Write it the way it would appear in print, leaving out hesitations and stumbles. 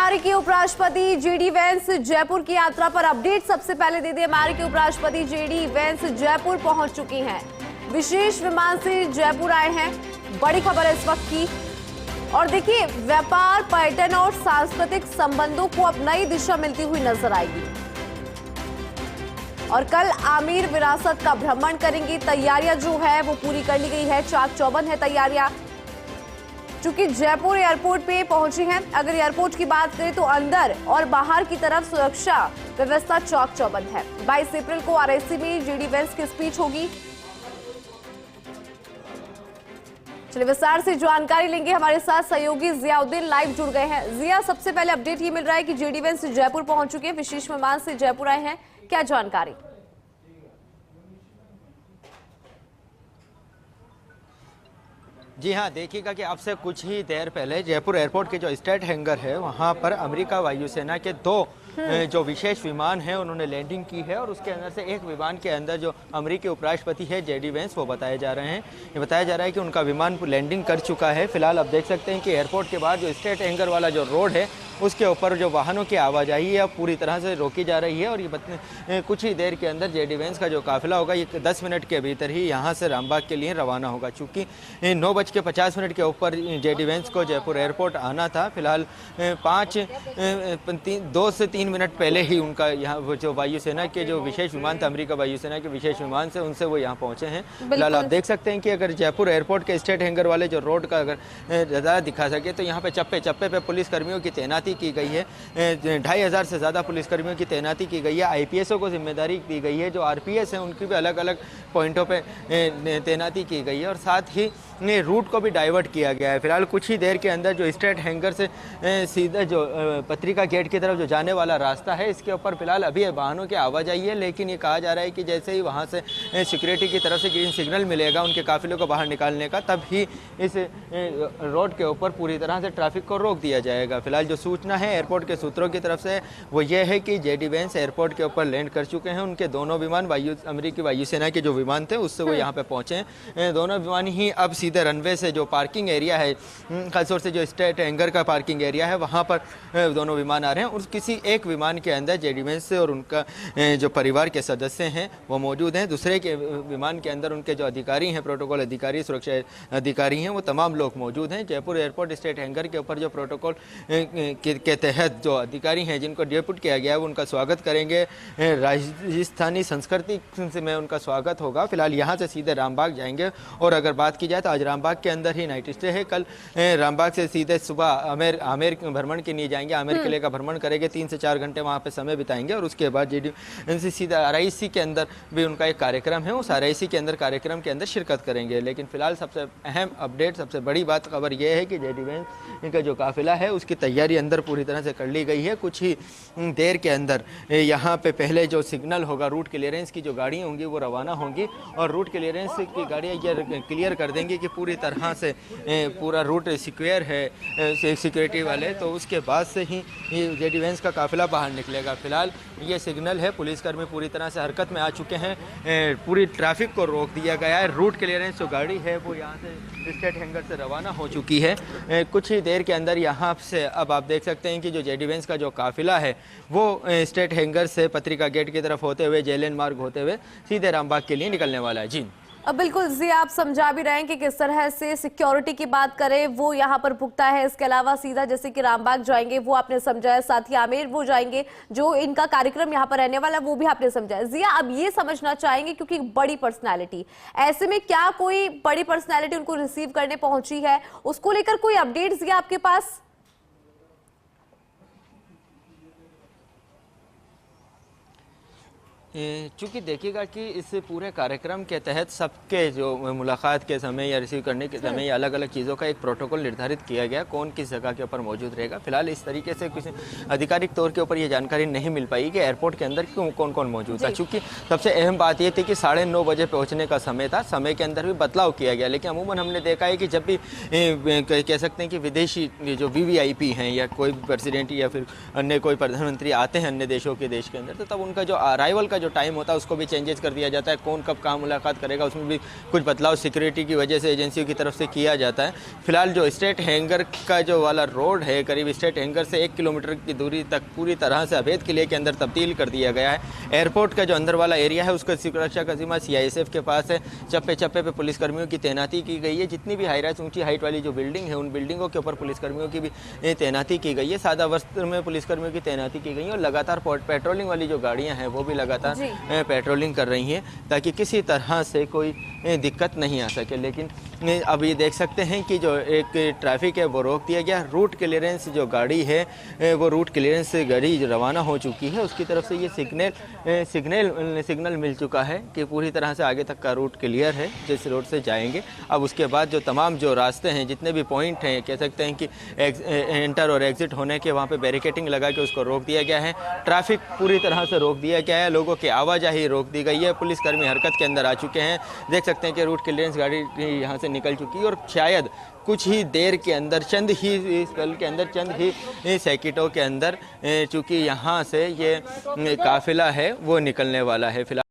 अमेरिकी उपराष्ट्रपति JD Vance Jaipur की यात्रा पर अपडेट सबसे पहले दे दी। अमेरिकी उपराष्ट्रपति जेडी वेंस जयपुर पहुंच चुकी हैं। विशेष विमान से जयपुर आए हैं। बड़ी खबर है इस वक्त की। और देखिए, व्यापार, पर्यटन और सांस्कृतिक संबंधों को अब नई दिशा मिलती हुई नजर आएगी। और कल आमिर विरासत का भ्रमण करेंगी। तैयारियां जो है वो पूरी कर ली गई है। चाक चौबंद है तैयारियां। चूंकि जयपुर एयरपोर्ट पे पहुंची हैं, अगर एयरपोर्ट की बात करें तो अंदर और बाहर की तरफ सुरक्षा व्यवस्था चाक चौबंद है। 22 अप्रैल को आरआईसी में जेडी वेंस की स्पीच होगी। चलिए विस्तार से जानकारी लेंगे। हमारे साथ सहयोगी जियाउद्दीन लाइव जुड़ गए हैं। जिया, सबसे पहले अपडेट ये मिल रहा है कि जेडी वेंस जयपुर पहुंच चुके हैं। विशेष विमान से जयपुर आए हैं, क्या जानकारी? जी हाँ, देखिएगा कि अब से कुछ ही देर पहले जयपुर एयरपोर्ट के जो स्टेट हैंगर है वहाँ पर अमेरिका वायुसेना के 2 जो विशेष विमान है उन्होंने लैंडिंग की है। और उसके अंदर से एक विमान के अंदर जो अमेरिकी उपराष्ट्रपति है जेडी वेंस वो बताए जा रहे हैं। ये बताया जा रहा है कि उनका विमान लैंडिंग कर चुका है। फिलहाल आप देख सकते हैं कि एयरपोर्ट के बाहर जो स्टेट हैंगर वाला जो रोड है उसके ऊपर जो वाहनों की आवाजाही है पूरी तरह से रोकी जा रही है। और ये कुछ ही देर के अंदर जेडी वेंस का जो काफिला होगा ये 10 मिनट के भीतर ही यहाँ से रामबाग के लिए रवाना होगा। चूँकि 9:50 के ऊपर जेडी वेंस को जयपुर एयरपोर्ट आना था। फिलहाल 2 से 3 मिनट पहले ही उनका यहाँ वो जो वायुसेना के जो विशेष विमान था, अमेरिका वायुसेना के विशेष विमान से उनसे वो यहाँ पहुँचे हैं। फिलहाल आप देख सकते हैं कि अगर जयपुर एयरपोर्ट के स्टेट हैंगर वाले जो रोड का अगर नज़ारा दिखा सके तो यहाँ पे चप्पे चप्पे पे पुलिसकर्मियों की तैनाती की गई है। 2500 से ज़्यादा पुलिसकर्मियों की तैनाती की गई है। आईपीएसओ को जिम्मेदारी दी गई है। जो आरपीएस है उनकी भी अलग अलग पॉइंटों पे तैनाती की गई है। और साथ ही रूट को भी डाइवर्ट किया गया है। फिलहाल कुछ ही देर के अंदर जो स्टेट हैंगर से सीधा जो पत्रिका गेट की तरफ जो जाने वाला रास्ता है इसके ऊपर फिलहाल अभी वाहनों की आवाजाही है। लेकिन ये कहा जा रहा है कि जैसे ही वहाँ से सिक्योरिटी की तरफ से ग्रीन सिग्नल मिलेगा उनके काफिले को बाहर निकालने का, तब ही इस रोड के ऊपर पूरी तरह से ट्रैफिक को रोक दिया जाएगा। फिलहाल जो सूचना है एयरपोर्ट के सूत्रों की तरफ से वो ये है कि जेडी वेंस एयरपोर्ट के ऊपर लैंड कर चुके हैं। उनके दोनों विमान अमेरिकी वायुसेना के जो विमान थे उससे वो यहाँ पे पहुँचे हैं। दोनों विमान ही अब सीधे रनवे से जो पार्किंग एरिया है, खासतौर से जो स्टेट हैंगर का पार्किंग एरिया है वहाँ पर दोनों विमान आ रहे हैं। और किसी एक विमान के अंदर जेडी वेंस और उनका जो परिवार के सदस्य हैं वो मौजूद हैं। दूसरे के विमान के अंदर उनके जो अधिकारी हैं, प्रोटोकॉल अधिकारी, सुरक्षा अधिकारी हैं, वो तमाम लोग मौजूद हैं। जयपुर एयरपोर्ट स्टेट हैंगर के ऊपर जो प्रोटोकॉल के तहत जो अधिकारी हैं जिनको डेप्यूट किया गया है वो उनका स्वागत करेंगे। राजस्थानी संस्कृति में उनका स्वागत होगा। फिलहाल यहाँ से सीधे रामबाग जाएंगे। और अगर बात की जाए तो आज रामबाग के अंदर ही नाइट स्टे है। कल रामबाग से सीधे सुबह आमेर भ्रमण के लिए जाएंगे। आमेर किले का भ्रमण करेंगे। 3 से 4 घंटे वहाँ पे समय बिताएंगे। और उसके बाद जेडी सीधा आरआईसी के अंदर भी उनका एक कार्यक्रम है, उस आरआईसी के अंदर कार्यक्रम के अंदर शिरकत करेंगे। लेकिन फिलहाल सबसे अहम अपडेट, सबसे बड़ी बात खबर यह है कि जेडी वेंस इनका जो काफिला है उसकी तैयारी अंदर पूरी तरह से कर ली गई है। कुछ ही देर के अंदर यहाँ पे पहले जो सिग्नल होगा, रूट क्लियरेंस की जो गाड़ियाँ होंगी वो रवाना होंगी। और रूट क्लियरेंस की गाड़ियाँ ये क्लियर कर देंगी कि पूरी तरह से पूरा रूट सिक्योर है सिक्योरिटी वाले। तो उसके बाद से ही जेडी वेंस का काफिला बाहर निकलेगा। फिलहाल ये सिग्नल है, पुलिसकर्मी पूरी तरह से हरकत में आ चुके हैं। पूरी ट्रैफिक को रोक दिया गया है। रूट क्लियरेंस जो गाड़ी है वो यहाँ से स्टेट हैंगर से रवाना हो चुकी है। कुछ ही देर के अंदर यहाँ से अब आप देख सकते हैं कि जो जेडी वेंस का जो काफिला है वो स्टेट हैंगर से पत्रिका गेट की तरफ होते हुए, जेएलएन मार्ग होते हुए सीधे रामबाग के लिए निकलने वाला है। जी अब बिल्कुल जी, आप समझा भी रहे हैं कि किस तरह से सिक्योरिटी की बात करें वो यहाँ पर पुख्ता है। इसके अलावा सीधा जैसे कि रामबाग जाएंगे वो आपने समझाया, साथ ही आमेर वो जाएंगे, जो इनका कार्यक्रम यहाँ पर रहने वाला वो भी आपने समझाया। जिया, अब ये समझना चाहेंगे क्योंकि बड़ी पर्सनैलिटी, ऐसे में क्या कोई बड़ी पर्सनैलिटी उनको रिसीव करने पहुंची है, उसको लेकर कोई अपडेट जिया आपके पास? चूँकि देखिएगा कि इस पूरे कार्यक्रम के तहत सबके जो मुलाकात के समय या रिसीव करने के समय या अलग अलग चीज़ों का एक प्रोटोकॉल निर्धारित किया गया, कौन किस जगह के ऊपर मौजूद रहेगा। फिलहाल इस तरीके से किसी आधिकारिक तौर के ऊपर ये जानकारी नहीं मिल पाई कि एयरपोर्ट के अंदर कौन कौन मौजूद था। चूँकि सबसे अहम बात ये थी कि 9:30 बजे पहुँचने का समय था, समय के अंदर भी बदलाव किया गया। लेकिन अमूमन हमने देखा है कि जब भी कह सकते हैं कि विदेशी जो VVIP हैं या कोई प्रेसिडेंट या फिर अन्य कोई प्रधानमंत्री आते हैं अन्य देशों के देश के अंदर, तो तब उनका जो अराइवल का जो टाइम होता है उसको भी चेंजेस कर दिया जाता है, कौन कब कहाँ मुलाकात करेगा उसमें भी कुछ बदलाव सिक्योरिटी की वजह से एजेंसियों की तरफ से किया जाता है। फिलहाल जो स्टेट हैंगर का जो वाला रोड है, करीब स्टेट हैंगर से 1 किलोमीटर की दूरी तक पूरी तरह से अवैध किले के अंदर तब्दील कर दिया गया है। एयरपोर्ट का जो अंदर वाला एरिया है उसका सुरक्षा का जिम्मा CISF के पास है। चप्पे चप्पे पे पुलिसकर्मियों की तैनाती की गई है। जितनी भी हाई राइज ऊंची हाइट वाली जो बिल्डिंग है उन बिल्डिंगों के ऊपर पुलिसकर्मियों की भी तैनाती की गई है। सादा वस्त्र में पुलिसकर्मियों की तैनाती की गई है और लगातार पेट्रोलिंग वाली जो गाड़ियां हैं वो भी लगातार पेट्रोलिंग कर रही हैं ताकि किसी तरह से कोई दिक्कत नहीं आ सके। लेकिन अब ये देख सकते हैं कि जो एक ट्रैफिक है वो रोक दिया गया। रूट क्लियरेंस जो गाड़ी है वो रूट क्लियरेंस से गाड़ी जो रवाना हो चुकी है उसकी तरफ से ये सिग्नल मिल चुका है कि पूरी तरह से आगे तक का रूट क्लियर है जिस रोड से जाएंगे। अब उसके बाद जो तमाम जो रास्ते हैं, जितने भी पॉइंट हैं, कह सकते हैं कि एंटर और एग्जिट होने के वहाँ पे बैरिकेटिंग लगा के उसको रोक दिया गया है। ट्रैफिक पूरी तरह से रोक दिया गया है, लोगों की आवाजाही रोक दी गई है। पुलिसकर्मी हरकत के अंदर आ चुके हैं। देख सकते हैं कि रूट क्लियरेंस गाड़ी यहाँ से निकल चुकी है और शायद कुछ ही देर के अंदर, चंद ही पल के अंदर, चंद ही सेकंडों के अंदर चूँकि यहाँ से ये काफिला है वो निकलने वाला है। फिलहाल